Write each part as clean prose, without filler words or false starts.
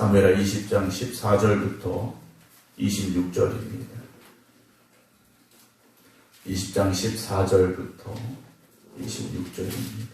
사무엘하 20장 14절부터 26절입니다. 20장 14절부터 26절입니다.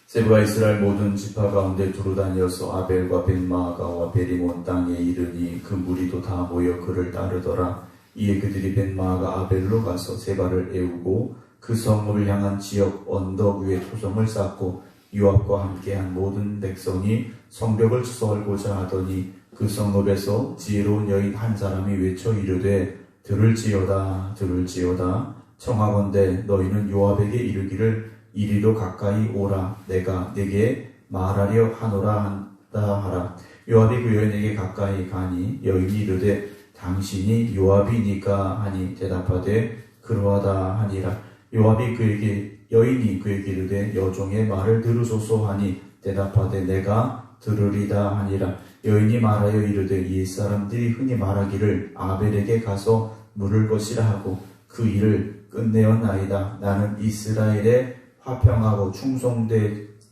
세바가 이스라엘 모든 지파 가운데 두루 다니어서 아벨과 벳마아가와 베리몬 땅에 이르니 그 무리도 다 모여 그를 따르더라. 이에 그들이 벳마아가 아벨로 가서 세바를 애우고 그 성읍을 향한 지역 언덕 위에 토성을 쌓고 요압과 함께한 모든 백성이 성벽을 썰고자 하더니 그 성읍에서 지혜로운 여인 한 사람이 외쳐 이르되 들을지어다 들을지어다 청하건대 너희는 요압에게 이르기를 이리로 가까이 오라 내가 네게 말하려 하노라 한다 하라. 요압이 그 여인에게 가까이 가니 여인이 이르되 당신이 요압이니까 하니 대답하되 그러하다 하니라. 여인이 그에게 이르되 여종의 말을 들으소서 하니 대답하되 내가 들으리다 하니라. 여인이 말하여 이르되 옛사람들이 흔히 말하기를 아벨에게 가서 물을 것이라 하고 그 일을 끝내었나이다. 나는 이스라엘의 화평하고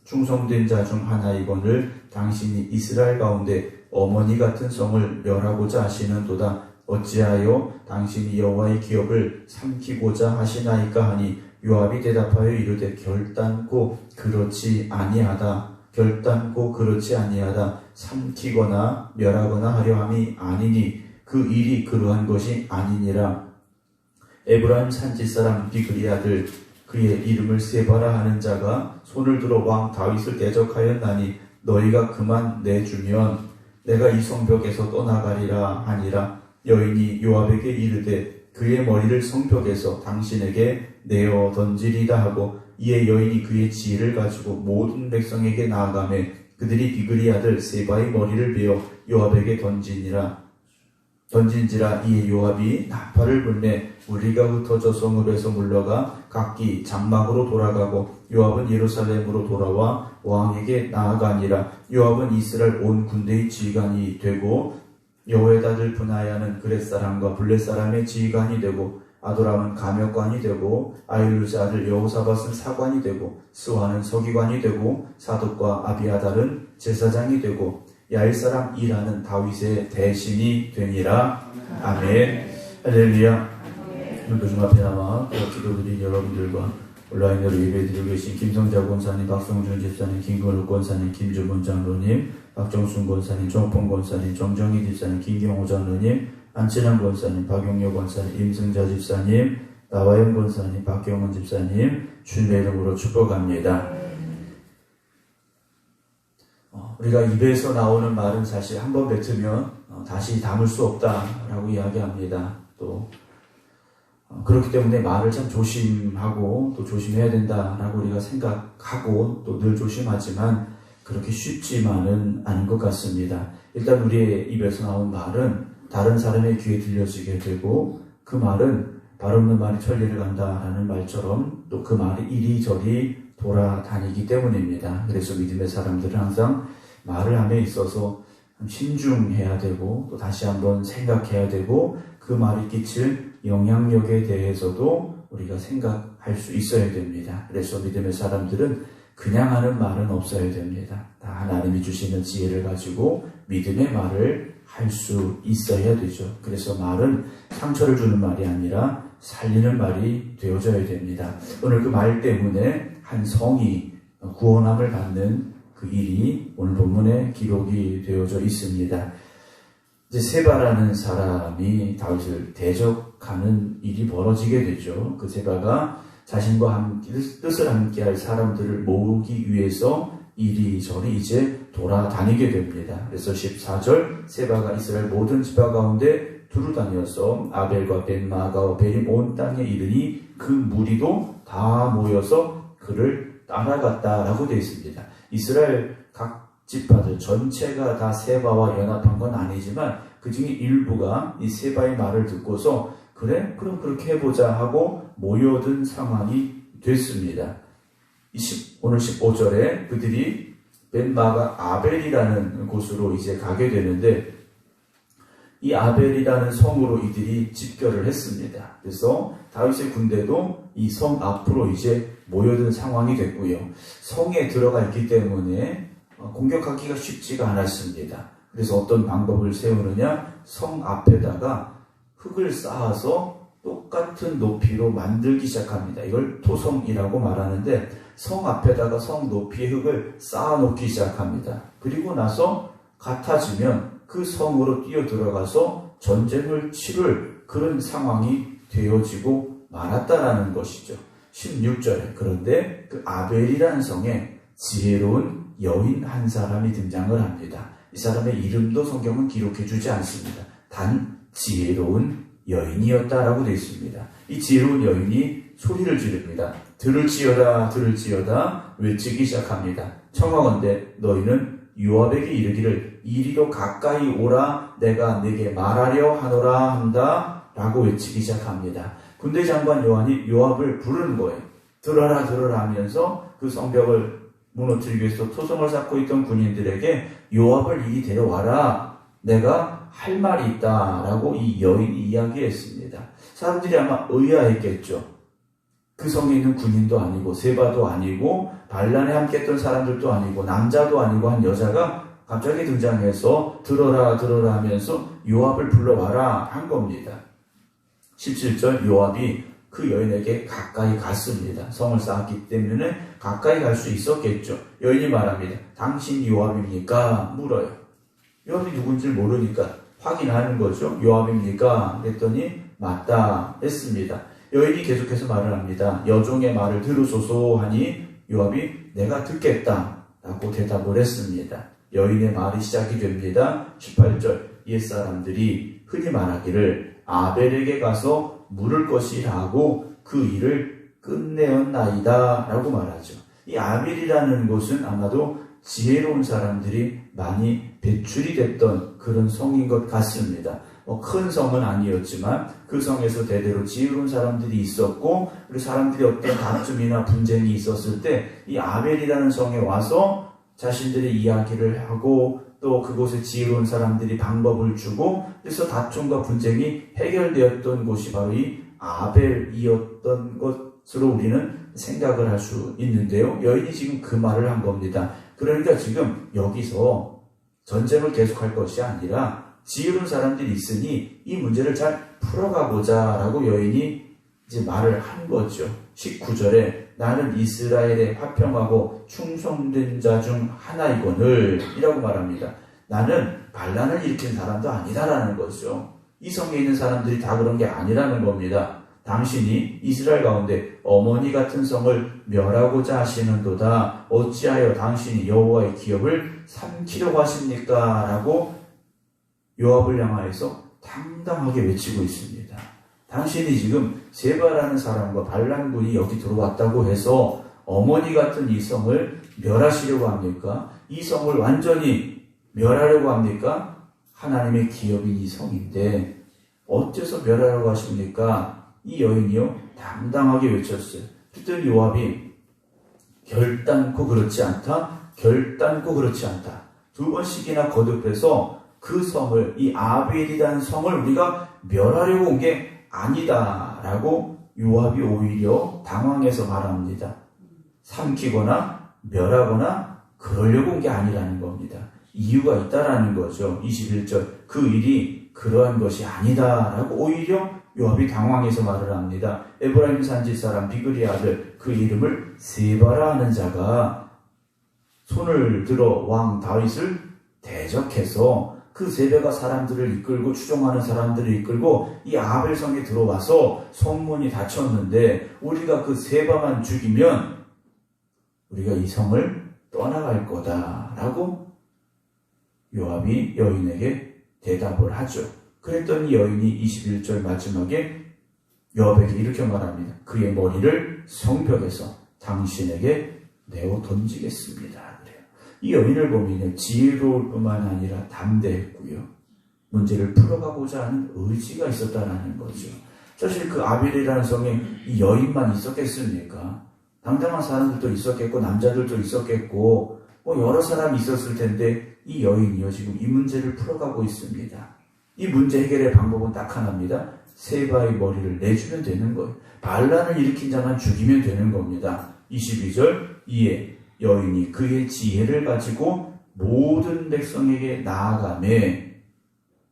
충성된 자 중 하나이거늘 당신이 이스라엘 가운데 어머니 같은 성을 멸하고자 하시는도다. 어찌하여 당신이 여호와의 기업을 삼키고자 하시나이까 하니 요압이 대답하여 이르되 결단코 그렇지 아니하다. 삼키거나 멸하거나 하려 함이 아니니 그 일이 그러한 것이 아니니라. 에브라임 산지사람 비그리 아들 그의 이름을 세바라 하는 자가 손을 들어 왕 다윗을 대적하였나니 너희가 그만 내주면 내가 이 성벽에서 떠나가리라 하니라. 여인이 요압에게 이르되 그의 머리를 성벽에서 당신에게 내어 던지리다 하고 이에 여인이 그의 지혜를 가지고 모든 백성에게 나아가매 그들이 비그리 아들 세바의 머리를 베어 요압에게 던진지라. 이에 요압이 나팔을 불매 무리가 흩어져 성읍에서 물러가 각기 장막으로 돌아가고 요압은 예루살렘으로 돌아와 왕에게 나아가니라. 요압은 이스라엘 온 군대의 지휘관이 되고 여호야다를 분하야는 그렛 사람과 블렛 사람의 지휘관이 되고 아도람은 감역관이 되고 아힐루스 아들 여호사밧은 사관이 되고 스와는 서기관이 되고 사독과 아비아달은 제사장이 되고 야일 사람 이라는 다윗의 대신이 되니라. 아멘. 할렐루야. 오늘도 좀 앞에 남아 기도드린 여러분들과 온라인으로 예배드리고 계신 김성자 권사님, 박성준 집사님, 김건욱 권사님, 김주문 장로님, 박정순 권사님, 정봉 권사님, 정정희 집사님, 김경호 장로님, 안친환 권사님, 박용료 권사님, 임승자 집사님, 나와영 권사님, 박경원 집사님 주님의 이름으로 축복합니다. 우리가 입에서 나오는 말은 사실 한번 뱉으면 다시 담을 수 없다라고 이야기합니다. 또 그렇기 때문에 말을 참 조심하고 또 조심해야 된다라고 우리가 생각하고 또 늘 조심하지만 그렇게 쉽지만은 않은 것 같습니다. 일단 우리의 입에서 나온 말은 다른 사람의 귀에 들려지게 되고 그 말은 발 없는 말이 천리를 간다라는 말처럼 또 그 말이 이리저리 돌아다니기 때문입니다. 그래서 믿음의 사람들은 항상 말을 함에 있어서 신중해야 되고 또 다시 한번 생각해야 되고 그 말이 끼칠 영향력에 대해서도 우리가 생각할 수 있어야 됩니다. 그래서 믿음의 사람들은 그냥 하는 말은 없어야 됩니다. 다 하나님이 주시는 지혜를 가지고 믿음의 말을 할 수 있어야 되죠. 그래서 말은 상처를 주는 말이 아니라 살리는 말이 되어져야 됩니다. 오늘 그 말 때문에 한 성이 구원함을 받는 그 일이 오늘 본문에 기록이 되어져 있습니다. 이제 세바라는 사람이 다윗을 대적하는 일이 벌어지게 되죠. 그 세바가 자신과 뜻을 함께할 사람들을 모으기 위해서 이리저리 이제 돌아다니게 됩니다. 그래서 14절 세바가 이스라엘 모든 지파 가운데 두루 다녀서 아벨과 벳마아가와 베림 온 땅에 이르니 그 무리도 다 모여서 그를 따라갔다라고 되어 있습니다. 이스라엘 각 지파들 전체가 다 세바와 연합한 건 아니지만 그 중에 일부가 이 세바의 말을 듣고서 그래? 그럼 그렇게 해보자 하고 모여든 상황이 됐습니다. 오늘 15절에 그들이 벳마아가 아벨이라는 곳으로 이제 가게 되는데 이 아벨이라는 성으로 이들이 집결을 했습니다. 그래서 다윗의 군대도 이 성 앞으로 이제 모여든 상황이 됐고요. 성에 들어가 있기 때문에 공격하기가 쉽지가 않았습니다. 그래서 어떤 방법을 세우느냐? 성 앞에다가 흙을 쌓아서 똑같은 높이로 만들기 시작합니다. 이걸 토성이라고 말하는데 성 앞에다가 성 높이의 흙을 쌓아놓기 시작합니다. 그리고 나서 같아지면 그 성으로 뛰어들어가서 전쟁을 치를 그런 상황이 되어지고 말았다라는 것이죠. 16절에 그런데 그 아벨이라는 성에 지혜로운 여인 한 사람이 등장을 합니다. 이 사람의 이름도 성경은 기록해 주지 않습니다. 단 지혜로운 여인이었다라고 되어 있습니다. 이 지혜로운 여인이 소리를 지릅니다. 들을지어다 들을지어다 외치기 시작합니다. 청하건대 너희는 요압에게 이르기를 이리로 가까이 오라 내가 네게 말하려 하노라 한다 라고 외치기 시작합니다. 군대 장관 요압을 부르는 거예요. 들어라 들어라 하면서 그 성벽을 무너뜨리기 위해서 토성을 쌓고 있던 군인들에게 요압을 이리 데려와라 내가 할 말이 있다 라고 이 여인이 이야기했습니다. 사람들이 아마 의아했겠죠. 그 성에 있는 군인도 아니고 세바도 아니고 반란에 함께했던 사람들도 아니고 남자도 아니고 한 여자가 갑자기 등장해서 들어라 들어라 하면서 요압을 불러와라 한 겁니다. 17절 요압이 그 여인에게 가까이 갔습니다. 성을 쌓았기 때문에 가까이 갈 수 있었겠죠. 여인이 말합니다. 당신이 요압입니까? 물어요. 요압이 누군지 모르니까 확인하는 거죠. 요압입니까? 그랬더니 맞다 했습니다. 여인이 계속해서 말을 합니다. 여종의 말을 들으소서 하니 요압이 내가 듣겠다 라고 대답을 했습니다. 여인의 말이 시작이 됩니다. 18절 옛사람들이 흔히 말하기를 아벨에게 가서 물을 것이라 하고 그 일을 끝내었나이다 라고 말하죠. 이 아벨이라는 곳은 아마도 지혜로운 사람들이 많이 배출이 됐던 그런 성인 것 같습니다. 큰 성은 아니었지만 그 성에서 대대로 지혜로운 사람들이 있었고 그리고 사람들이 어떤 다툼이나 분쟁이 있었을 때 이 아벨이라는 성에 와서 자신들의 이야기를 하고 또 그곳에 지혜로운 사람들이 방법을 주고 그래서 다툼과 분쟁이 해결되었던 곳이 바로 이 아벨이었던 것으로 우리는 생각을 할 수 있는데요. 여인이 지금 그 말을 한 겁니다. 그러니까 지금 여기서 전쟁을 계속할 것이 아니라 지혜로운 사람들이 있으니 이 문제를 잘 풀어가보자 라고 여인이 이제 말을 한 거죠. 19절에 나는 이스라엘에 화평하고 충성된 자 중 하나이거늘 이라고 말합니다. 나는 반란을 일으킨 사람도 아니다라는 거죠. 이 성에 있는 사람들이 다 그런 게 아니라는 겁니다. 당신이 이스라엘 가운데 어머니 같은 성을 멸하고자 하시는도다. 어찌하여 당신이 여호와의 기업을 삼키려고 하십니까? 라고 요압을 향하여서 당당하게 외치고 있습니다. 당신이 지금 세바라는 사람과 반란군이 여기 들어왔다고 해서 어머니 같은 이 성을 멸하시려고 합니까? 이 성을 완전히 멸하려고 합니까? 하나님의 기업인 이 성인데 어째서 멸하려고 하십니까? 이 여인이요 당당하게 외쳤어요. 그랬더니 요압이 결단코 그렇지 않다. 결단코 그렇지 않다. 두 번씩이나 거듭해서 그 성을 이 아벨이라는 성을 우리가 멸하려고 온 게 아니다 라고 요압이 오히려 당황해서 말합니다. 삼키거나 멸하거나 그러려고 온 게 아니라는 겁니다. 이유가 있다라는 거죠. 21절 그 일이 그러한 것이 아니다 라고 오히려 요압이 당황해서 말을 합니다. 에브라임 산지 사람 비그리의 아들 그 이름을 세바라 하는 자가 손을 들어 왕 다윗을 대적해서 그 세배가 사람들을 이끌고 추종하는 사람들을 이끌고 이 아벨성에 들어와서 성문이 닫혔는데 우리가 그 세바만 죽이면 우리가 이 성을 떠나갈 거다라고 요압이 여인에게 대답을 하죠. 그랬더니 여인이 21절 마지막에 요압에게 이렇게 말합니다. 그의 머리를 성벽에서 당신에게 내어 던지겠습니다. 이 여인을 보면 지혜로울 뿐만 아니라 담대했고요. 문제를 풀어가고자 하는 의지가 있었다는 거죠. 사실 그 아벨이라는 성에 이 여인만 있었겠습니까? 당당한 사람들도 있었겠고 남자들도 있었겠고 여러 사람이 있었을 텐데 이 여인이요 지금 이 문제를 풀어가고 있습니다. 이 문제 해결의 방법은 딱 하나입니다. 세바의 머리를 내주면 되는 거예요. 반란을 일으킨 자만 죽이면 되는 겁니다. 22절 이에 여인이 그의 지혜를 가지고 모든 백성에게 나아가매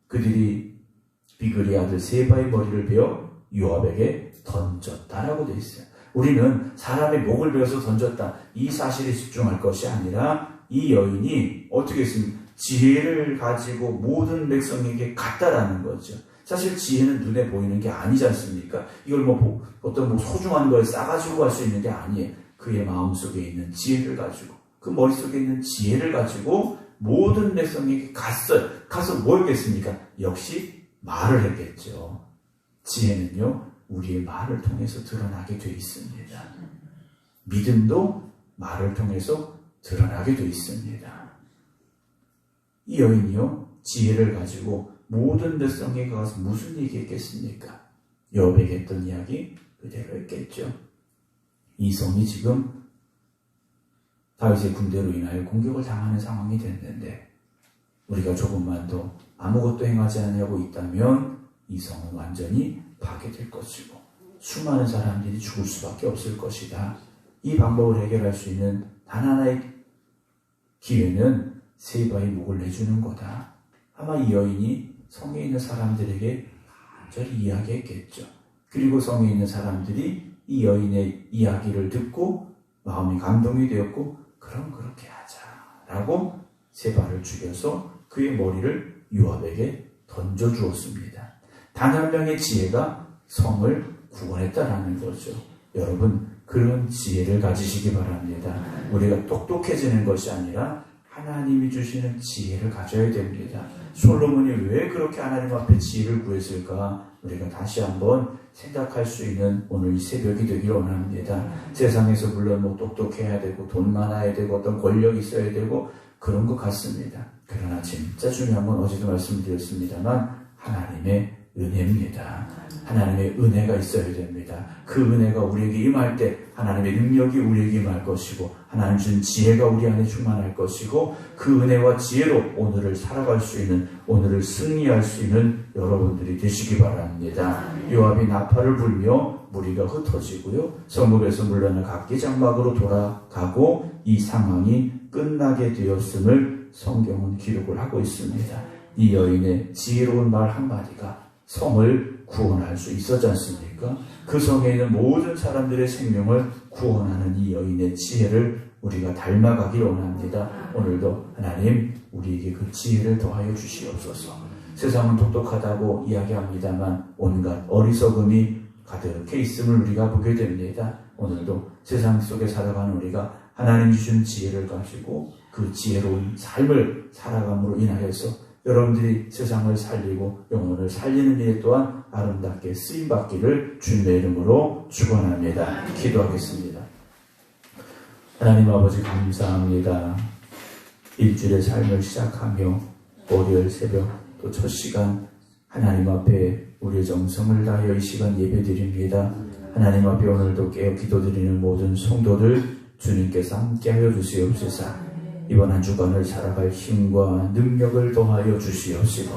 그들이 비그리 아들 세바의 머리를 베어 요압에게 던졌다라고 되어 있어요. 우리는 사람의 목을 베어서 던졌다 이 사실에 집중할 것이 아니라 이 여인이 어떻게 했습니까? 지혜를 가지고 모든 백성에게 갔다라는 거죠. 사실 지혜는 눈에 보이는 게 아니지 않습니까? 이걸 어떤 소중한 걸 싸가지고 갈 수 있는 게 아니에요. 그의 마음속에 있는 지혜를 가지고 그 머릿속에 있는 지혜를 가지고 모든 백성에게 갔어요. 가서 뭐 했겠습니까? 역시 말을 했겠죠. 지혜는요 우리의 말을 통해서 드러나게 돼 있습니다. 믿음도 말을 통해서 드러나게 돼 있습니다. 이 여인이요 지혜를 가지고 모든 백성에게 가서 무슨 얘기했겠습니까? 요압에게 했던 이야기 그대로 했겠죠. 이 성이 지금 다윗의 군대로 인하여 공격을 당하는 상황이 됐는데 우리가 조금만 더 아무것도 행하지 않냐고 있다면 이 성은 완전히 파괴될 것이고 수많은 사람들이 죽을 수밖에 없을 것이다. 이 방법을 해결할 수 있는 단 하나의 기회는 세바의 목을 내주는 거다. 아마 이 여인이 성에 있는 사람들에게 간절히 이야기했겠죠. 그리고 성에 있는 사람들이 이 여인의 이야기를 듣고 마음이 감동이 되었고 그럼 그렇게 하자라고 세바를 죽여서 그의 머리를 요압에게 던져주었습니다. 단 한 명의 지혜가 성을 구원했다라는 거죠. 여러분 그런 지혜를 가지시기 바랍니다. 우리가 똑똑해지는 것이 아니라 하나님이 주시는 지혜를 가져야 됩니다. 솔로몬이 왜 그렇게 하나님 앞에 지혜를 구했을까? 우리가 다시 한번 생각할 수 있는 오늘 이 새벽이 되기를 원합니다. 세상에서 물론 똑똑해야 되고 돈 많아야 되고 어떤 권력이 있어야 되고 그런 것 같습니다. 그러나 진짜 중요한 건 어제도 말씀드렸습니다만 하나님의 은혜입니다. 하나님의 은혜가 있어야 됩니다. 그 은혜가 우리에게 임할 때 하나님의 능력이 우리에게 임할 것이고 하나님 준 지혜가 우리 안에 충만할 것이고 그 은혜와 지혜로 오늘을 살아갈 수 있는 오늘을 승리할 수 있는 여러분들이 되시기 바랍니다. 요압이 나팔을 불며 무리가 흩어지고요. 성읍에서 물러나 각기 장막으로 돌아가고 이 상황이 끝나게 되었음을 성경은 기록을 하고 있습니다. 이 여인의 지혜로운 말 한마디가 성을 구원할 수 있었지 않습니까? 그 성에 있는 모든 사람들의 생명을 구원하는 이 여인의 지혜를 우리가 닮아가길 원합니다. 오늘도 하나님 우리에게 그 지혜를 더하여 주시옵소서. 세상은 똑똑하다고 이야기합니다만 온갖 어리석음이 가득해 있음을 우리가 보게 됩니다. 오늘도 세상 속에 살아가는 우리가 하나님 주신 지혜를 가지고 그 지혜로운 삶을 살아감으로 인하여서 여러분들이 세상을 살리고 영혼을 살리는 일 또한 아름답게 쓰임받기를 주님의 이름으로 축원합니다. 기도하겠습니다. 하나님 아버지 감사합니다. 일주일의 삶을 시작하며 월요일 새벽 또 첫 시간 하나님 앞에 우리의 정성을 다하여 이 시간 예배드립니다. 하나님 앞에 오늘도 깨어 기도드리는 모든 성도들 주님께서 함께하여 주시옵소서. 이번 한 주간을 살아갈 힘과 능력을 더하여 주시옵시고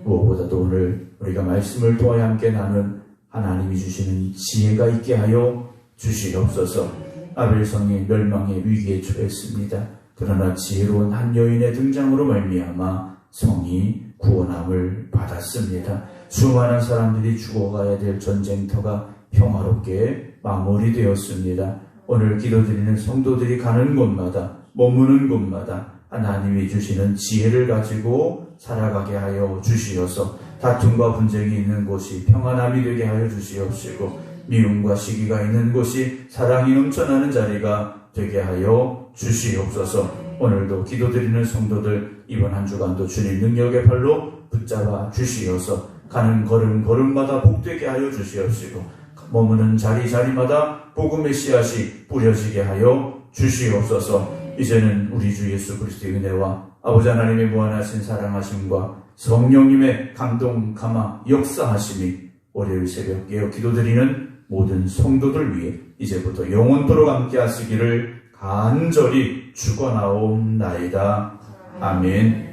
무엇보다도 오늘 우리가 말씀을 통하여 함께 나눈 하나님이 주시는 지혜가 있게 하여 주시옵소서. 아벨성이 멸망의 위기에 처했습니다. 그러나 지혜로운 한 여인의 등장으로 말미암아 성이 구원함을 받았습니다. 수많은 사람들이 죽어가야 될 전쟁터가 평화롭게 마무리되었습니다. 오늘 기도드리는 성도들이 가는 곳마다 머무는 곳마다 하나님이 주시는 지혜를 가지고 살아가게 하여 주시어서 다툼과 분쟁이 있는 곳이 평안함이 되게 하여 주시옵시고 미움과 시기가 있는 곳이 사랑이 넘쳐나는 자리가 되게 하여 주시옵소서. 오늘도 기도드리는 성도들 이번 한 주간도 주님 능력의 팔로 붙잡아 주시어서 가는 걸음마다 복되게 하여 주시옵시고 머무는 자리마다 복음의 씨앗이 뿌려지게 하여 주시옵소서. 이제는 우리 주 예수 그리스도의 은혜와 아버지 하나님의 무한하신 사랑하심과 성령님의 감동 감화 역사하심이 월요일 새벽 깨어 기도드리는 모든 성도들 위해 이제부터 영원토록 함께 하시기를 간절히 축원하옵나이다. 아멘.